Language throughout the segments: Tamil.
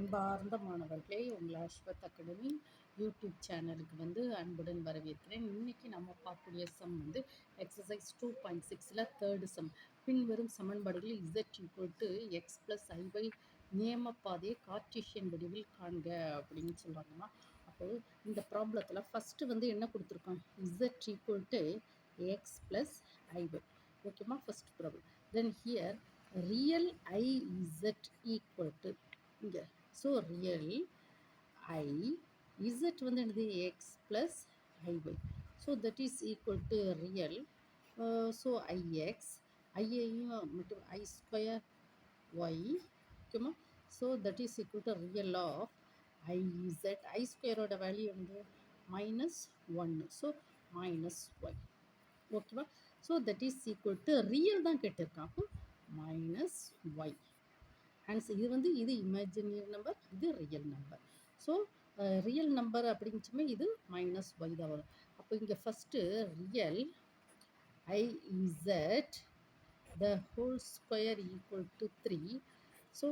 அன்பார்ந்த மாணவர்களே, உங்கள் அஸ்வத் அகாடமி யூடியூப் சேனலுக்கு அன்புடன் வரவேற்கிறேன். இன்னைக்கு நம்ம பார்க்கக்கூடிய சம் எக்ஸசைஸ் 2.6ல் தேர்டு சம். பின்வரும் சமன்பாடுகளில் z = x + iy நியமப்பாதையை கார்ட்டீசியன் வடிவில் காண்க அப்படின்னு சொல்கிறாங்கம்மா. அப்போது இந்த ப்ராப்ளத்தில் ஃபஸ்ட்டு என்ன கொடுத்துருக்கோம், z = x + iy. ஓகேம்மா, first problem. Then here real iz இங்கே ஸோ ரியல் I z என்னது x plus iy. So that is equal to real so ix ஐயையும் மட்டும் I ஸ்கொயர் y. ஓகேமா, so that is equal to real of iz. I ஸ்கொயரோட வேல்யூ -1, ஸோ -y. ஓகேவா, so that is equal to real தான் கேட்டிருக்கான், அப்போ -y. ஆன்சர் இது இமேஜினரி நம்பர், இது real number. So real number அப்படிங்கச்சுமே இது -y தான் வரும். அப்போ இங்கே first real iz the whole square equal to 3. So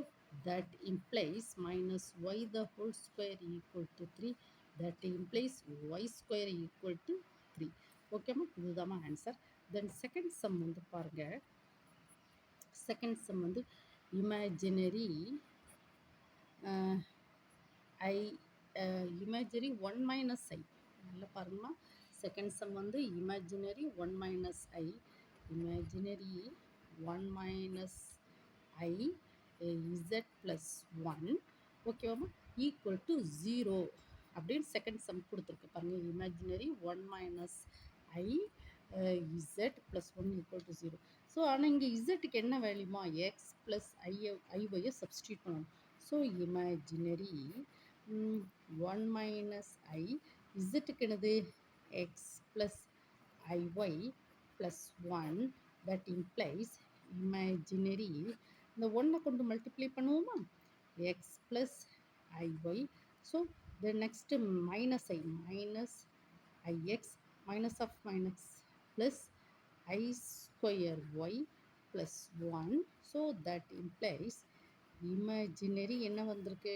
that implies -y the whole square equal to 3. That implies y square equal to 3. ஓகேம்மா, இதுதான் ஆன்சர். தென் செகண்ட் சம் பாருங்க. Second sum imaginary imaginary 1 minus i. நல்லா பாருங்கம்மா, second sum imaginary 1 minus i, imaginary 1 minus i z plus 1, ஓகேவாம்மா, ஈக்குவல் டு 0 அப்படின்னு செகண்ட் சம் கொடுத்துருக்கு பாருங்க. imaginary 1 minus i z plus 1 equal to 0. So ஆனால் இங்கே இசட்டுக்கு என்ன வேல்யூமா, எக்ஸ் ப்ளஸ் ஐஒயை சப்ஸ்டியூட் பண்ணணும். ஸோ இமேஜினரி 1 மைனஸ் ஐ, இசட்டுக்கு என்னது x plus i y plus 1. That implies imaginary இந்த ஒன்றை கொண்டு மல்டிப்ளை பண்ணுவோமா, x plus i y. So the next minus i, minus i x, minus of minus plus I square y plus 1. So that implies imaginary என்ன வந்திருக்கு,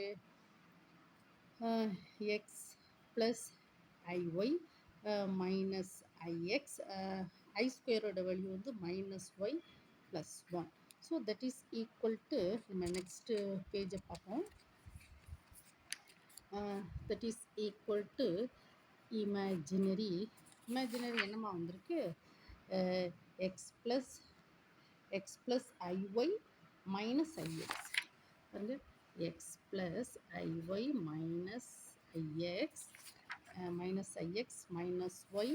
x plus iy minus ix. I squareோட value -y plus 1. So that is equal to, நம்ம next page பார்ப்போம். That is equal to imaginary என்னமா வந்திருக்கு, x plus iy minus ix. x plus iy minus ix minus y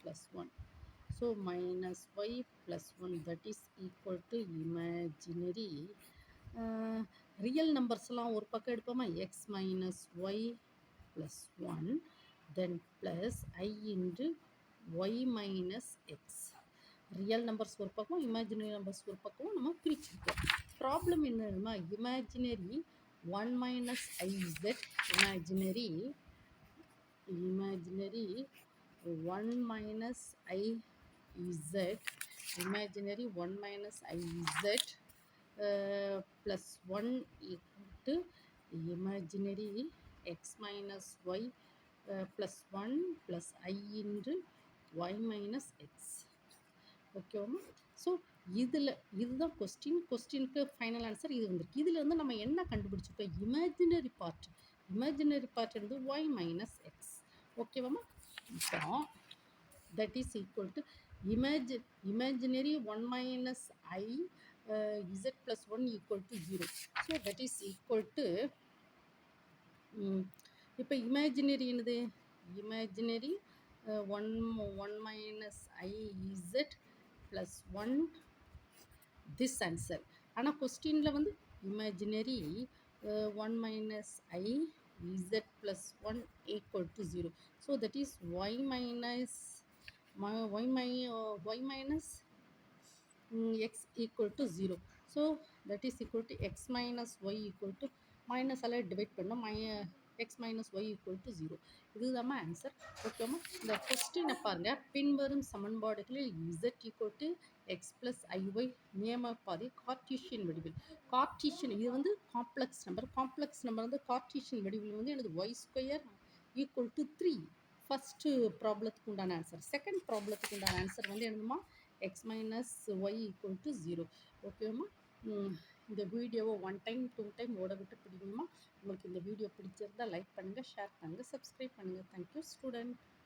plus 1. So minus y plus 1, that is equal to imaginary real நம்பர்ஸ்லாம் ஒரு பக்கம் எடுப்போமா, x minus y plus 1, then plus I into y minus x. Real numbers ஒரு பக்கம், இமேஜினரி நம்பர்ஸ் ஒரு பக்கம் நம்ம பிரிச்சுருக்கோம். ப்ராப்ளம் என்னதுமா, imaginary 1 minus iz, imaginary 1 minus iz, imaginary 1 minus iz plus 1 equal to imaginary x minus y plus 1 plus I into y minus x. ஓகேவாம்மா, ஸோ இதுதான் கொஸ்டினுக்கு ஃபைனல் ஆன்சர் இது வந்திருக்கு. இதில் நம்ம என்ன கண்டுபிடிச்சிருக்கோம், imaginary part y minus x. ஓகேவாம்மா, இப்போ that is equal to imaginary 1 minus I z plus 1 equal to 0. So that is equal to இப்போ இமேஜினரி என்னது, imaginary 1 minus I z plus 1 this answer. ஆனால் கொஸ்டினில் imaginary 1 minus I z plus 1 equal to 0. So that is y minus x equal to 0. So that is equal to x minus y equal to minus alla divide பண்ணோம், x minus y equal to 0. இதுதான் ஆன்சர். ஓகேம்மா, இந்த கொஸ்டினை பாருங்க. பின்வரும் சமன்பாடுகளில் z equal to x plus i y நியம பாதை கார்ட்டீசியன் வடிவில். கார்ட்டீசியன் இது வந்து காம்ப்ளெக்ஸ் நம்பர். காம்ப்ளெக்ஸ் நம்பர் வந்து கார்ட்டீசியன் வடிவில் வந்து எனது y square equal to 3. First ப்ராப்ளத்துக்கு உண்டான ஆன்சர். செகண்ட் ப்ராப்ளத்துக்கு உண்டான ஆன்சர் வந்து என்னதுமா, x minus y equal to 0. ஓகேவா? இந்த வீடியோவை 1 டைம் 2 டைம் ஓட விட்டு பிடிக்கணுமா. உங்களுக்கு இந்த வீடியோ பிடிச்சிருந்தா லைக் பண்ணுங்கள், ஷேர் பண்ணுங்கள், சப்ஸ்கிரைப் பண்ணுங்கள். Thank you student.